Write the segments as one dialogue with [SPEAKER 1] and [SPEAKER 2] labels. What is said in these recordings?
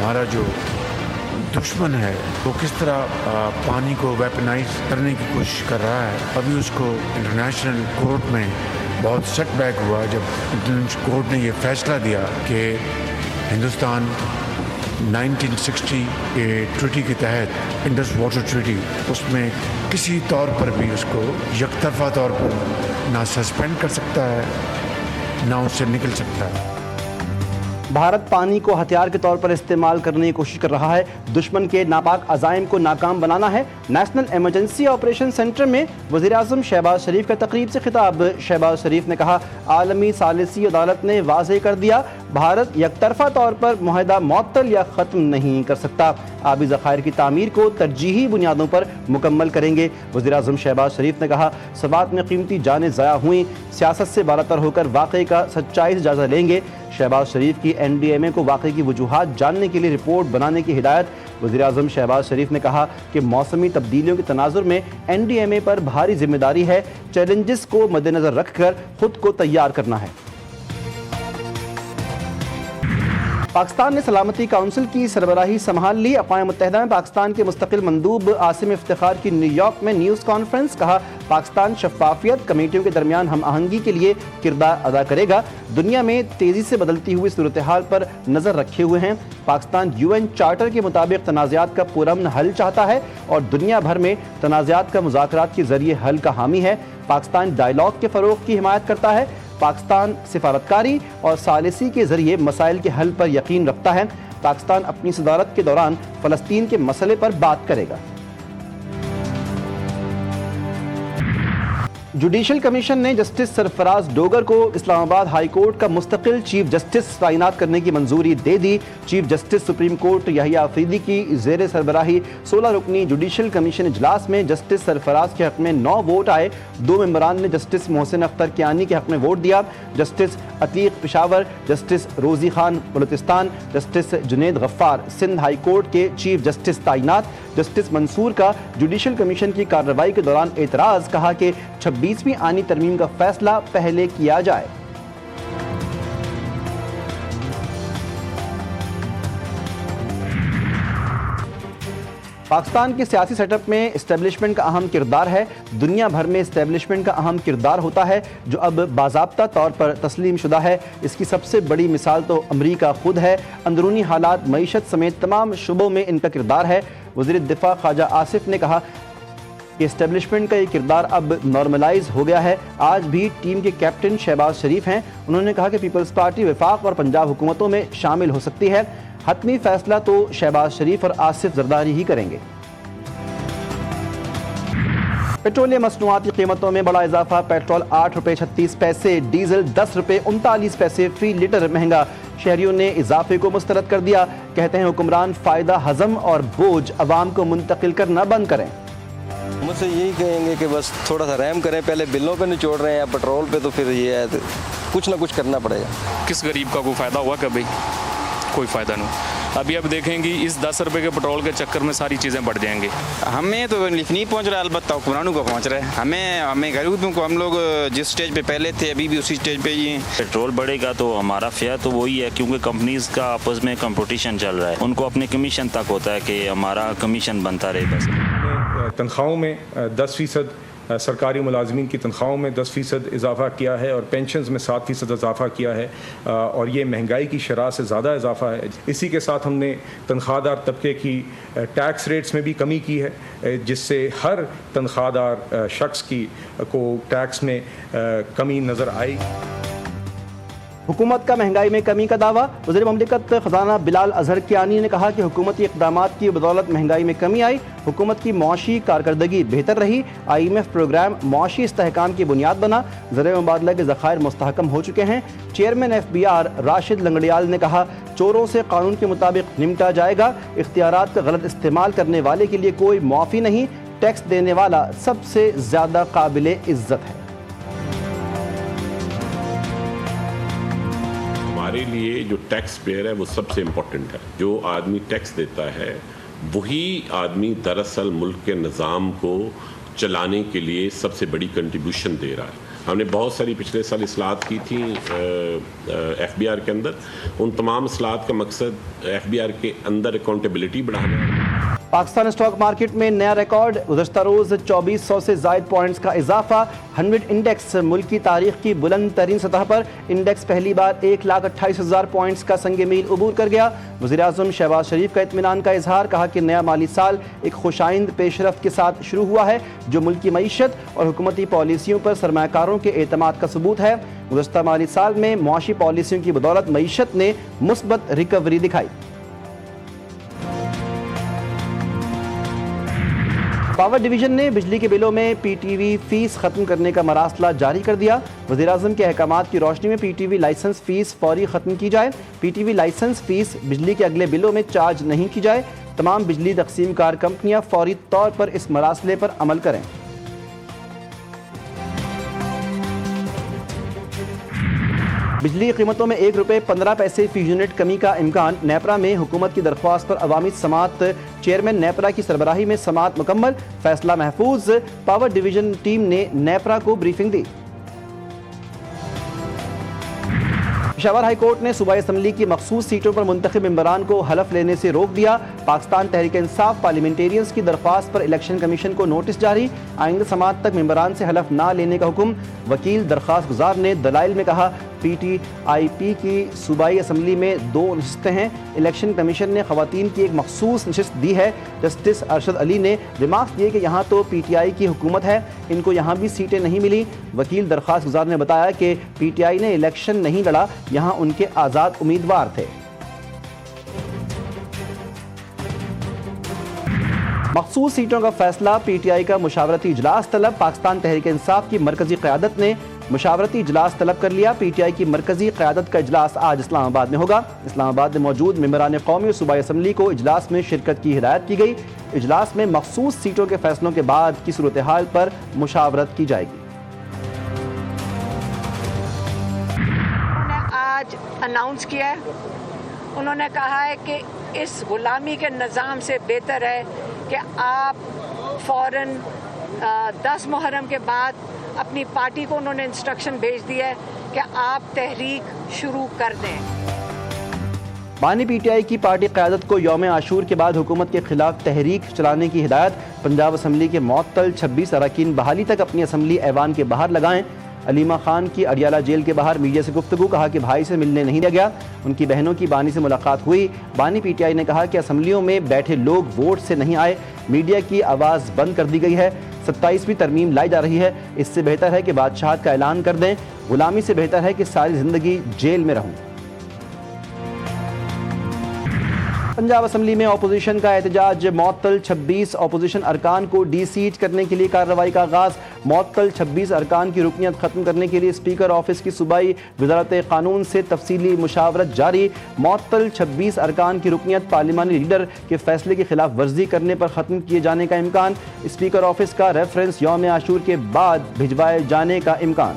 [SPEAKER 1] हमारा जो दुश्मन है वो किस तरह पानी को वेपनाइज करने की कोशिश कर रहा है। अभी उसको इंटरनेशनल कोर्ट में बहुत सेटबैक हुआ जब इंटरनेशनल कोर्ट ने ये फैसला दिया कि हिंदुस्तान 1960 के ट्रीटी के तहत इंडस वाटर ट्रीटी उसमें किसी तौर पर भी उसको यकतरफा तौर पर ना सस्पेंड कर सकता है ना उससे निकल सकता है।
[SPEAKER 2] भारत पानी को हथियार के तौर पर इस्तेमाल करने की कोशिश कर रहा है। दुश्मन के नापाक अज़ाइम को नाकाम बनाना है। नेशनल इमरजेंसी ऑपरेशन सेंटर में वज़ीर-ए-आज़म शहबाज शरीफ का तकरीब से खिताब। शहबाज शरीफ ने कहा, आलमी सालिसी अदालत ने वाज़ेह कर दिया, भारत यकतरफा तौर पर मुआहदा मुअत्तल या ख़त्म नहीं कर सकता। आबी ज़खायर की तामीर को तरजीही बुनियादों पर मुकम्मल करेंगे। वज़ीर-ए-आज़म शहबाज शरीफ ने कहा, सवात में कीमती जानें ज़ाया हुई, सियासत से बालातर होकर वाक़े का सच्चाई से जायज़ा लेंगे। शहबाज शरीफ की NDMA को वाक़े की वजूहात जानने के लिए रिपोर्ट बनाने की हिदायत। वज़ीर-ए-आज़म शहबाज शरीफ ने कहा कि मौसमी तब्दीलियों के तनाजुर में NDMA पर भारी जिम्मेदारी है, चैलेंजेस को मद्देनज़र रखकर खुद को तैयार करना है। पाकिस्तान ने सलामती काउंसिल की सरबराही संभाल ली। अक़वाम मुत्तहिदा में पाकिस्तान के मुस्तकिल मंदूब आसिम इफ्तिखार की न्यूयॉर्क में न्यूज़ कॉन्फ्रेंस। कहा, पाकिस्तान शफ़ाफ़ियत कमेटियों के दरमियान हम आहंगी के लिए किरदार अदा करेगा। दुनिया में तेज़ी से बदलती हुई सूरत हाल पर नज़र रखे हुए हैं। पाकिस्तान UN चार्टर के मुताबिक तनाज़ात का पुरअमन हल चाहता है और दुनिया भर में तनाज़ात का मुज़ाकरात के ज़रिए हल का हामी है। पाकिस्तान डायलॉग के फ़रोग़ की हिमायत करता है। पाकिस्तान सिफारतकारी और सालिसी के ज़रिए मसाइल के हल पर यकीन रखता है। पाकिस्तान अपनी सदारत के दौरान फ़लस्तीन के मसले पर बात करेगा। जुडिशल कमीशन ने जस्टिस सरफराज डोगर को इस्लामाबाद हाई कोर्ट का मुस्तकिल चीफ जस्टिस तैनात करने की मंजूरी दे दी। Chief justice supreme court Yahya Afridi की ज़ेर सरबराही 16 रुकनी जुडिशल कमीशन इजलास में जस्टिस सरफराज के हक़ में 9 वोट आए। 2 मेंबरान ने जस्टिस मोहसिन अख्तर कियानी के हक़ में वोट दिया। Justice Atiq Peshawar, justice Rozi Khan Balochistan, justice Junaid Ghaffar Sindh high court के चीफ जस्टिस तैनात। जस्टिस मंसूर का जुडिशल कमीशन की कार्रवाई के दौरान एतराज़। कहा कि 26वीं आनी तरमीम का फैसला पहले किया जाए। पाकिस्तान के सियासी सेटअप में इस्टेब्लिशमेंट का अहम किरदार है। दुनिया भर में इस्टेब्लिशमेंट का अहम किरदार होता है जो अब बाज़ाब्ता तौर पर तस्लीम शुदा है। इसकी सबसे बड़ी मिसाल तो अमरीका खुद है। अंदरूनी हालात, मईशत समेत तमाम शुबों में इनका किरदार है। वज़ीर दिफा ख्वाजा आसिफ ने कहा कि इस्टेब्लिशमेंट का ये किरदार अब नॉर्मलाइज हो गया है। आज भी टीम के कैप्टन शहबाज शरीफ हैं। उन्होंने कहा कि पीपल्स पार्टी वफाक और पंजाब हुकूमतों में शामिल हो सकती है। हतमी फैसला तो शहबाज शरीफ और आसिफ जरदारी ही करेंगे। पेट्रोलियम मसनूआत की कीमतों में बड़ा इजाफा। पेट्रोल 8 रुपये 36 पैसे, डीजल 10 रुपये 39 पैसे फी लीटर महंगा। शहरियों ने इजाफे को मुस्तरद कर दिया। कहते हैं हुक्मरान फ़ायदा हजम और बोझ अवाम को मुंतकिल करना बंद करें।
[SPEAKER 3] मुझसे यही कहेंगे कि बस थोड़ा सा रहम करें। पहले बिलों पे निचोड़ रहे हैं, पेट्रोल पे, तो फिर ये है कुछ ना कुछ करना पड़ेगा।
[SPEAKER 4] किस गरीब का कोई फ़ायदा हुआ कभी? कोई फ़ायदा नहीं। अभी आप देखेंगे इस 10 रुपये के पेट्रोल के चक्कर में सारी चीज़ें बढ़ जाएंगी।
[SPEAKER 5] हमें तो लिख नहीं पहुंच रहा, अलबत्ता हुक्मरानों को पहुंच रहा है। हमें गरीबों को, हम लोग जिस स्टेज पे पहले थे अभी भी उसी स्टेज पे ही हैं।
[SPEAKER 6] पेट्रोल बढ़ेगा तो हमारा फेयर तो वही है, क्योंकि कंपनीज का आपस में कंपटीशन चल रहा है। उनको अपने कमीशन तक होता है कि हमारा कमीशन बनता रहे। बस
[SPEAKER 7] तनख्वाहों में 10% सरकारी मुलाजमीन की तनख्वाहों में 10% इजाफ़ा किया है और पेंशन्स में 7% इजाफ़ा किया है और ये महंगाई की शरह से ज़्यादा इजाफ़ा है। इसी के साथ हमने तनख्वाहदार तबके की टैक्स रेट्स में भी कमी की है, जिससे हर तनख्वाहदार शख्स की को टैक्स में कमी नज़र आई।
[SPEAKER 2] हुकूमत का महंगाई में कमी का दावा। वज़ीर ममलिकत ख़जाना बिलाल अजहर कियानी ने कहा कि हुकूमती इक़दामात की बदौलत महंगाई में कमी आई। हुकूमत की मुआशी कारकर्दगी बेहतर रही। IMF प्रोग्राम मुआशी इस्तेहकाम की बुनियाद बना। ज़र मुबादला के ज़खायर मुस्तहकम हो चुके हैं। चेयरमैन FBR राशिद लंगड़ियाल ने कहा, चोरों से कानून के मुताबिक निमटा जाएगा। इख्तियारात का गलत इस्तेमाल करने वाले के लिए कोई मुआफ़ी नहीं। टैक्स देने वाला सबसे ज़्यादा काबिल इज़्ज़त है।
[SPEAKER 8] हमारे लिए जो टैक्स पेयर है वो सबसे इम्पोर्टेंट है। जो आदमी टैक्स देता है वही आदमी दरअसल मुल्क के निज़ाम को चलाने के लिए सबसे बड़ी कंट्रीब्यूशन दे रहा है। हमने बहुत सारी पिछले साल इस्लाहत की थी FBR के अंदर। उन तमाम इस्लाहत का मकसद FBR के अंदर अकाउंटेबिलिटी बढ़ाना है।
[SPEAKER 2] पाकिस्तान स्टॉक मार्केट में नया रिकॉर्ड, गुज़श्ता रोज़ 2400 से ज़ायद पॉइंट्स का इजाफा। 100 इंडेक्स मुल्क की तारीख की बुलंद तरीन सतह पर। इंडेक्स पहली बार 1,28,000 पॉइंट्स का संग मील अबूर कर गया। वज़ीर-ए-आज़म शहबाज शरीफ का इत्मीनान का इजहार, कहा कि नया माली साल एक खुशाइंद पेशरफ्त के साथ शुरू हुआ है जो मुल्क की मईशत और हुकूमती पॉलिसियों पर सरमायाकारों के एतमाद का सबूत है। गुज़श्ता माली साल में मुआशी पॉलिसियों की बदौलत मईशत ने मुस्बत रिकवरी दिखाई। पावर डिवीजन ने बिजली के बिलों में PTV फीस खत्म करने का मरासला जारी कर दिया। वज़ीर-ए-आज़म के अहकामात की रोशनी में PTV लाइसेंस फीस फौरी खत्म की जाए। PTV लाइसेंस फीस बिजली के अगले बिलों में चार्ज नहीं की जाए। तमाम बिजली तकसीम कार कंपनियां फौरी तौर पर इस मरासले पर अमल करें। बिजली की कीमतों में 1 रुपये 15 पैसे फी यूनिट कमी का इम्कान। नेपरा में हुकूमत की दरख्वास्त पर अवामी समात, चेयरमैन नेपरा की सरबराही में समात मुकम्मल, फैसला महफूज। पावर डिवीजन टीम ने नेपरा को ब्रीफिंग दी। पेशावर हाई कोर्ट ने सूबाई असम्बली की मखसूस सीटों पर मुंतखब मेंबरान को हलफ लेने से रोक दिया। पाकिस्तान तहरीक इंसाफ पार्लियामेंटेरियंस की दरख्वास्त पर इलेक्शन कमीशन को नोटिस जारी। आइंदा समात तक मेंबरान से हलफ ना लेने का हुक्म। वकील दरख्वास्त गुजार ने दलाइल में कहा PTIP की सूबाई असम्बली में 2 नशिस्तें हैं। इलेक्शन कमीशन ने खवातीन की एक मखसूस नशिस्त दी है। जस्टिस अरशद अली ने रिमार्क्स दिए कि यहाँ तो PTI की हुकूमत है, इनको यहाँ भी सीटें नहीं मिली। वकील दरख्वास्त गुजार ने बताया कि PTI ने इलेक्शन नहीं लड़ा, यहाँ उनके आज़ाद उम्मीदवार थे। मखसूस सीटों का फैसला, PTI का मुशावरती इजलास तलब। पाकिस्तान तहरीक इंसाफ की मरकजी क़यादत ने मुशावरती इजलास तलब कर लिया। PTI की मरकजी क़यादत का इजलास आज इस्लामाबाद में होगा। इस्लामाबाद में मौजूद मेंबरान कौमी और सूबाई असम्बली को इजलास में शिरकत की हिदायत की गई। इजलास में मखसूस सीटों के फैसलों के बाद की सूरत हाल पर मुशावरत की जाएगी।
[SPEAKER 9] आज अनाउंस किया है, उन्होंने कहा है कि इस गुलामी के निज़ाम से बेहतर है कि आप फ़ौरन 10 मुहर्रम के बाद अपनी पार्टी को उन्होंने इंस्ट्रक्शन भेज दिया है कि आप तहरीक शुरू कर दें।
[SPEAKER 2] बानी PTI की पार्टी क़यादत को यौम आशूर के बाद हुकूमत के खिलाफ तहरीक चलाने की हिदायत। पंजाब असम्बली के मुअत्तल 26 अरकान बहाली तक अपनी असम्बली ऐवान के बाहर लगाएं। अलीमा खान की अडियाला जेल के बाहर मीडिया से गुफ्तगू, कहा कि भाई से मिलने नहीं दिया गया, उनकी बहनों की बानी से मुलाकात हुई। बानी PTI ने कहा कि असम्बलियों में बैठे लोग वोट से नहीं आए, मीडिया की आवाज़ बंद कर दी गई है। 27वीं तरमीम लाई जा रही है, इससे बेहतर है कि बादशाहत का ऐलान कर दें। गुलामी से बेहतर है कि सारी ज़िंदगी जेल में रहूं। पंजाब असम्बली में अपोजिशन का एहतजाज। मुअत्तल 26 अपोजिशन अरकान को डी-सीट करने के लिए कार्रवाई का आगाज़। मुअत्तल 26 अरकान की रुकनियत ख़त्म करने के लिए स्पीकर ऑफिस की सूबाई वज़ारत कानून से तफसीली मुशावरत जारी। मुअत्तल 26 अरकान की रुकनियत पार्लिमानी लीडर के फैसले की खिलाफ वर्जी करने पर ख़त्म किए जाने का इम्कान। स्पीकर ऑफिस का रेफरेंस यौम आशूर के बाद भिजवाए जाने का इम्कान।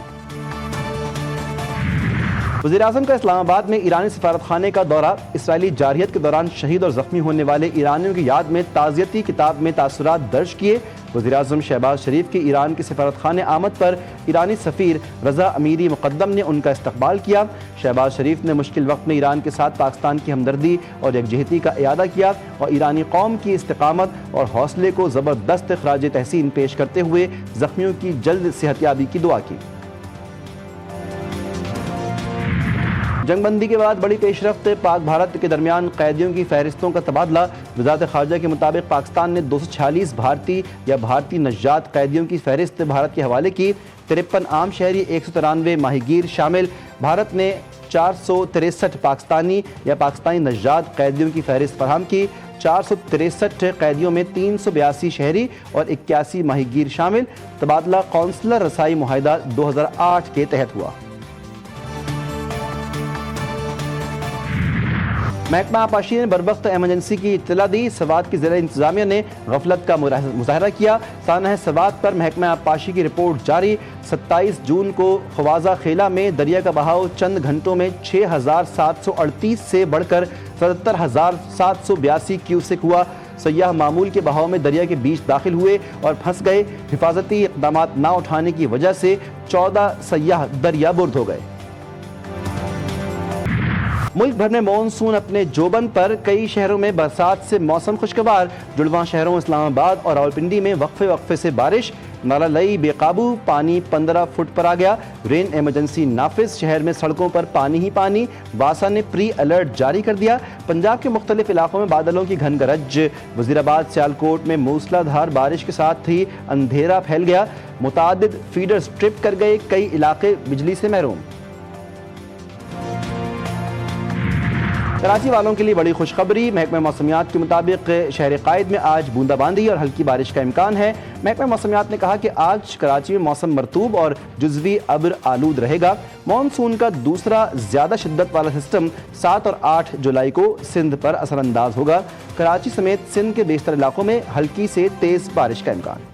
[SPEAKER 2] वज़ीर-ए-आज़म का इस्लामाबाद में ईरानी सफारत खाने का दौरा। इसराइली जारहियत के दौरान शहीद और ज़ख्मी होने वाले ईरानियों की याद में ताज़ियती किताब में तासुरात दर्ज किए। वज़ीर-ए-आज़म शहबाज शरीफ की ईरान के सफारत खाने आमद पर ईरानी सफ़ीर रज़ा अमीरी मुक़द्दम ने उनका इस्तक़बाल किया। शहबाज शरीफ ने मुश्किल वक्त में ईरान के साथ पाकिस्तान की हमदर्दी और यकजहती का इयादा किया और ईरानी कौम की इस्तिक़ामत और हौसले को ज़बरदस्त ख़राज तहसीन पेश करते हुए ज़ख्मियों की जल्द सेहतयाबी की दुआ की। जंगबंदी के बाद बड़ी पेशरफ्त। पाक भारत के दरमियान कैदियों की फहरिस्तों का तबादला। वज़ारत ख़ारजा के मुताबिक पाकिस्तान ने 246 भारतीय या भारतीय नजात कैदियों की फहरिस्त भारत के हवाले की। 53 आम शहरी, 193 माहीगीर शामिल। भारत ने 463 पाकिस्तानी या पाकिस्तानी नजात कैदियों की फहरिस्त फराहम की। 463 कैदियों में 382 शहरी और 81 माहीगीर शामिल। तबादला कौंसलर रसाई मुआहिदा 2008 के तहत हुआ। महकमा आपाशी ने बरवक्त एमरजेंसी की इत्तला दी। सवात की ज़िला इंतज़ामिया ने गफलत का मुज़ाहरा किया। सानह सवात पर महकमा आपाशी की रिपोर्ट जारी। 27 जून को खवाजा खेला में दरिया का बहाव चंद घंटों में 6738 से बढ़कर 77,782 क्यूसेक हुआ। सयाह मामूल के बहाव में दरिया के बीच दाखिल हुए और फंस गए। हिफाजती इक़दामात ना उठाने की वजह से 14 सयाह दरिया बुर्द हो गए। मुल्क भर में मॉनसून अपने जोबन पर, कई शहरों में बरसात से मौसम खुशगवार। जुड़वां शहरों इस्लामाबाद और रावलपिंडी में वक्फे से बारिश। नाला लई बेकाबू, पानी 15 फुट पर आ गया। रेन इमरजेंसी नाफिज, शहर में सड़कों पर पानी ही पानी। वासा ने प्री अलर्ट जारी कर दिया। पंजाब के मुख्तलिफ इलाकों में बादलों की घन गरज। वजीराबाद सियालकोट में मूसलाधार बारिश के साथ ही अंधेरा फैल गया। मुतादिद फीडर्स ट्रिप कर गए, कई इलाके बिजली से महरूम। कराची वालों के लिए बड़ी खुशखबरी। महकमा मौसमियात के मुताबिक शहर कायद में आज बूंदाबांदी और हल्की बारिश का इम्कान है। महकमा मौसमियात ने कहा कि आज कराची में मौसम मरतूब और जुज़वी अब्र आलूद रहेगा। मॉनसून का दूसरा ज़्यादा शिद्दत वाला सिस्टम 7 और 8 जुलाई को सिंध पर असरअंदाज होगा। कराची समेत सिंध के बेशतर इलाकों में हल्की से तेज़ बारिश का इम्कान।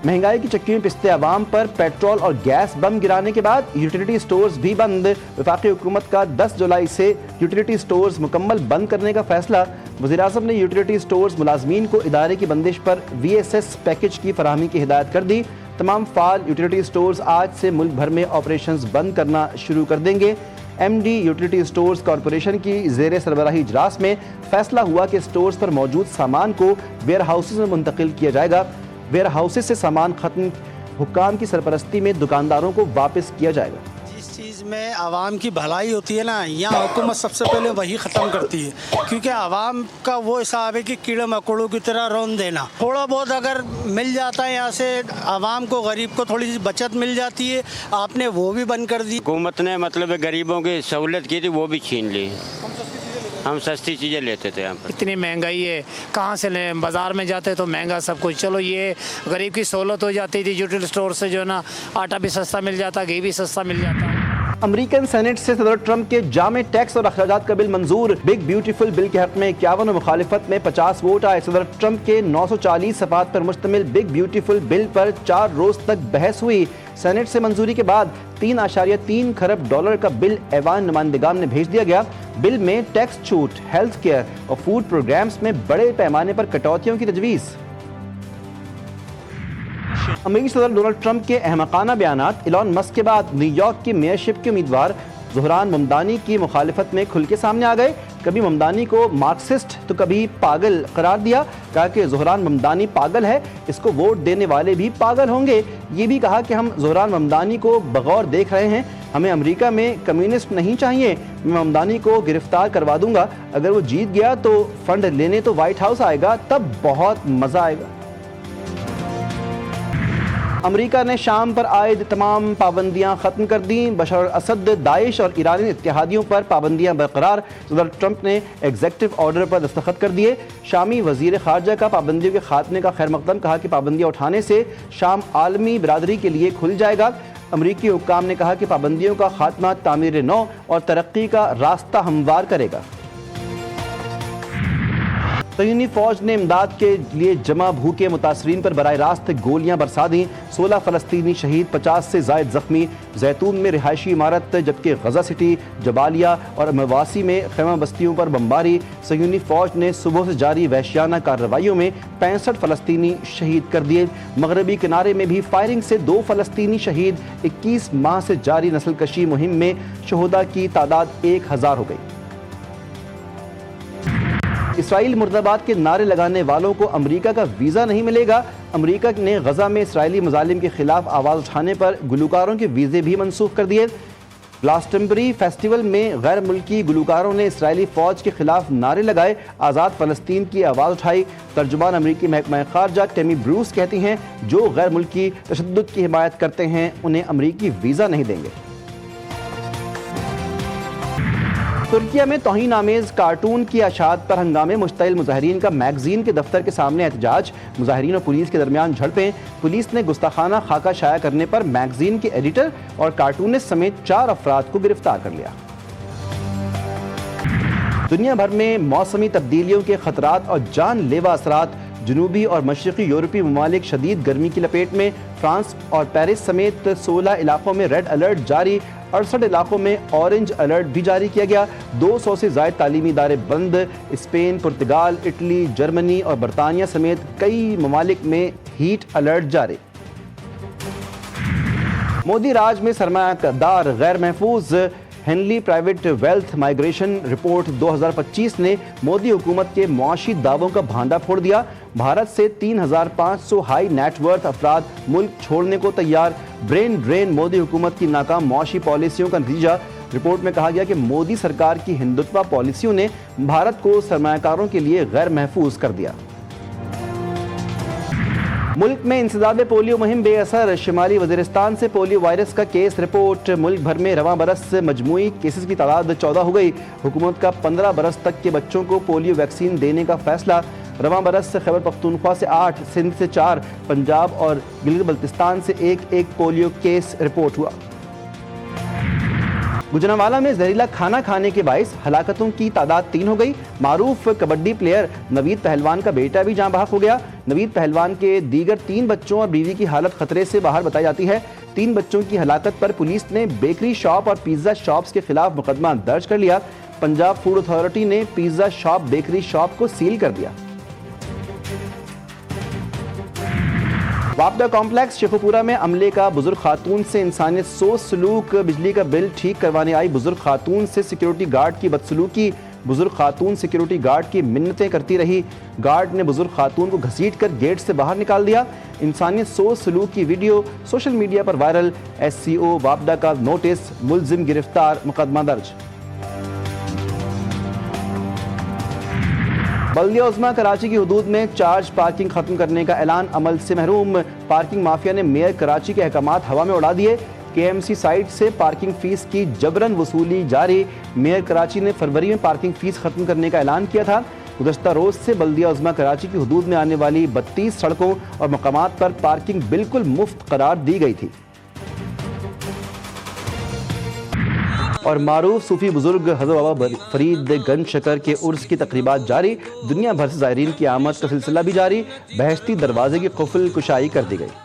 [SPEAKER 2] महंगाई की चक्की में पिसते अवाम पर पेट्रोल और गैस बम गिराने के बाद यूटिलिटी स्टोर्स भी बंद। वफाकी हुकूमत का 10 जुलाई से यूटिलिटी स्टोर्स मुकम्मल बंद करने का फैसला। वज़ीर-ए-आज़म ने यूटिलिटी स्टोर्स मुलाजमीन को इदारे की बंदिश पर VSS पैकेज की फराहमी की हिदायत कर दी। तमाम फाल यूटिलिटी स्टोर्स आज से मुल्क भर में ऑपरेशंस बंद करना शुरू कर देंगे। MD यूटिलिटी स्टोर्स कॉरपोरेशन की ज़ेर सरबराही इजलास में फैसला हुआ कि स्टोर्स पर मौजूद सामान को वेयर हाउसेज में मुंतकिल किया जाएगा। वेयर हाउसेज से सामान खत्म हुक्काम की सरपरस्ती में दुकानदारों को वापस किया जाएगा।
[SPEAKER 10] जिस चीज़ में आवाम की भलाई होती है ना, यहाँ हुकूमत सबसे पहले वही ख़त्म करती है, क्योंकि आवाम का वो हिसाब है कि कीड़े मकोड़ों की तरह रौन देना। थोड़ा बहुत अगर मिल जाता है यहाँ से आवाम को, गरीब को थोड़ी सी बचत मिल जाती है, आपने वो भी बंद कर दी।
[SPEAKER 11] हुकूमत ने मतलब गरीबों की सहूलत की थी, वो भी छीन ली। हम सस्ती चीज़ें लेते थे यहाँ पर।
[SPEAKER 12] इतनी महंगाई है, कहाँ से लें? बाज़ार में जाते तो महंगा सब कुछ। चलो ये गरीब की सहूलत हो जाती थी, यूटिलिटी स्टोर से जो है ना, आटा भी सस्ता मिल जाता, घी भी सस्ता मिल जाता।
[SPEAKER 2] अमेरिकन सेनेट से सदर ट्रंप के जामे टैक्स और अखराजात का बिल मंजूर। बिग ब्यूटीफुल बिल के हक में 51 और मुखालिफत में 50 वोट आए। सदर ट्रंप के 940 सफ़ात पर मुश्तमिल बिग ब्यूटीफुल बिल पर 4 रोज तक बहस हुई। सेनेट से मंजूरी के बाद 3.3 खरब डॉलर का बिल ऐवान नुमाइंदगान ने भेज दिया गया। बिल में टैक्स छूट, हेल्थ केयर और फूड प्रोग्राम्स में बड़े पैमाने पर कटौतियों की तजवीज़। अमेरिकी सदर डोनाल्ड ट्रंप के अहमकाना बयानात। इलॉन मस्क के बाद न्यूयॉर्क की मेयरशिप के उम्मीदवार ज़ोहरान ममदानी की मुखालिफत में खुल के सामने आ गए। कभी ममदानी को मार्क्सिस्ट तो कभी पागल करार दिया। कहा कि ज़ोहरान ममदानी पागल है, इसको वोट देने वाले भी पागल होंगे। ये भी कहा कि हम ज़ोहरान ममदानी को बगौर देख रहे हैं, हमें अमेरिका में कम्युनिस्ट नहीं चाहिए। मैं ममदानी को गिरफ्तार करवा दूंगा, अगर वो जीत गया तो फंड लेने तो वाइट हाउस आएगा, तब बहुत मज़ा आएगा। अमेरिका ने शाम पर आयद तमाम पाबंदियां ख़त्म कर दी। बशर असद, दाइश और ईरानी इत्तेहादियों पर पाबंदियां बरकरार। सदर ट्रंप ने एग्जेक्टिव ऑर्डर पर दस्तखत कर दिए। शामी वज़ीर ख़ारजा का पाबंदियों के खात्मे का खैर मकदम। कहा कि पाबंदियां उठाने से शाम आलमी बिरादरी के लिए खुल जाएगा। अमरीकी हुक्काम ने कहा कि पाबंदियों का खात्मा तामीर नौ और तरक्की का रास्ता हमवार करेगा। सयूनी फौज ने इमदाद के लिए जमा भूखे मुतासरीन पर बराह रास्त गोलियां बरसा दी। 16 फ़लस्तीनी शहीद, 50 से ज़ायद जख्मी। जैतून में रिहायशी इमारत, जबकि गजा सिटी, जबालिया और मवासी में खैमा बस्तियों पर बमबारी। सयूनी फौज ने सुबह से जारी वहशियाना कार्रवाइयों में 65 फ़लस्तीनी शहीद कर दिए। मगरबी किनारे में भी फायरिंग से 2 फ़लस्तीनी शहीद। 21 माह से जारी नस्लकशी मुहिम में शहदा की तादाद 1000 हो गई। इसराइल मुर्दाबाद के नारे लगाने वालों को अमेरिका का वीज़ा नहीं मिलेगा। अमेरिका ने गजा में इसराइली मजालिम के खिलाफ आवाज़ उठाने पर गुलकारों के वीज़े भी मनसूख कर दिए। ग्लासटनबरी फेस्टिवल में गैर मुल्की गुलकारों ने इसराइली फ़ौज के खिलाफ नारे लगाए, आज़ाद फ़लस्तीन की आवाज़ उठाई। तर्जुमान अमेरिकी महकमा ख़ारजा टेमी ब्रूस कहती हैं, जो गैर मुल्की तशद्दुद की हिमायत करते हैं उन्हें अमेरिकी वीज़ा नहीं देंगे। तुर्किया में तौहीन आमेज़ कार्टून की अशात पर हंगामे। मुश्तइल मुजाहिरीन का मैगजीन के दफ्तर के सामने एहतजाज। मुजाहिरीन और पुलिस के दरमियान झड़पें। पुलिस ने गुस्ताखाना खाका शाया करने पर मैगजीन के एडिटर और कार्टूनिस्ट समेत 4 अफराद को गिरफ्तार कर लिया। दुनिया भर में मौसमी तब्दीलियों के खतरात और जानलेवा असरात। जनूबी और मशरक़ी यूरोपीय ममालिक शदीद गर्मी की लपेट में। फ्रांस और पेरिस समेत 16 इलाकों में रेड अलर्ट जारी। 68 इलाकों में ऑरेंज अलर्ट भी जारी किया गया। 200 से ज़ायद तालीमी इदारे बंद। स्पेन, पुर्तगाल, इटली, जर्मनी और बरतानिया समेत कई ममालिक में हीट अलर्ट जारी। मोदी राज में सरमायादार गैर महफूज Henley private wealth migration report 2025 ने मोदी हुकूमत के मुआशी दावों का भांडा फोड़ दिया। भारत से 3,500 हाई नेटवर्थ अफराद मुल्क छोड़ने को तैयार। ब्रेन ड्रेन मोदी हुकूमत की नाकाम मुआशी पॉलिसियों का नतीजा। रिपोर्ट में कहा गया कि मोदी सरकार की हिंदुत्व पॉलिसियों ने भारत को सरमायाकारों के लिए गैर महफूज कर दिया। मुल्क में इंसदाद पोलियो मुहिम बेअसर। शुमाली वज़ीरिस्तान से पोलियो वायरस का केस रिपोर्ट। मुल्क भर में रवां बरस मजमूई केसेस की तादाद 14 हो गई। हुकूमत का 15 बरस तक के बच्चों को पोलियो वैक्सीन देने का फैसला। रवां बरस से खैबर पख्तूनख्वा से 8, सिंध से 4, पंजाब और गिलगित बल्तिस्तान से एक पोलियो केस रिपोर्ट हुआ। गुजरांवाला में जहरीला खाना खाने के बाइस हलाकतों की तादाद 3 हो गई। मारूफ कबड्डी प्लेयर नवीद पहलवान का बेटा भी जाँ बहक हो गया। नवीद पहलवान के दीगर 3 बच्चों और बीवी की हालत खतरे से बाहर बताई जाती है। 3 बच्चों की हलाकत पर पुलिस ने बेकरी शॉप और पिज्जा शॉप्स के खिलाफ मुकदमा दर्ज कर लिया। पंजाब फूड अथॉरिटी ने पिज्जा शॉप बेकरी शॉप को सील कर दिया। वापडा कॉम्प्लेक्स शेखुपुरा में अमले का बुजुर्ग खातून से इंसानियत सोच सलूक। बिजली का बिल ठीक करवाने आई बुजुर्ग खातून से सिक्योरिटी गार्ड की बदसलूकी। बुजुर्ग खातून सिक्योरिटी गार्ड की मिन्नतें करती रही। गार्ड ने बुजुर्ग खातून को घसीटकर गेट से बाहर निकाल दिया। इंसानियत सोच सलूक की वीडियो सोशल मीडिया पर वायरल। SCO वापडा का नोटिस, मुलजिम गिरफ्तार, मुकदमा दर्ज। बल्दिया उज़्मा कराची की हुदूद में चार्ज पार्किंग खत्म करने का ऐलान, अमल से महरूम। पार्किंग माफिया ने मेयर कराची के अहकामात हवा में उड़ा दिए। KMC साइट से पार्किंग फीस की जबरन वसूली जारी। मेयर कराची ने फरवरी में पार्किंग फीस खत्म करने का ऐलान किया था। गुज़श्ता रोज से बल्दिया उज़्मा कराची की हुदूद में आने वाली 32 सड़कों और मकामात पर पार्किंग बिल्कुल मुफ्त करार दी गई थी। और मारूफ सूफी बुजुर्ग हज़रत बाबा फरीद गंज शकर के उर्स की तकरीबात जारी। दुनिया भर से ज़ायरीन की आमद का सिलसिला भी जारी। बहश्ती दरवाजे की कुफल कुशाई कर दी गई।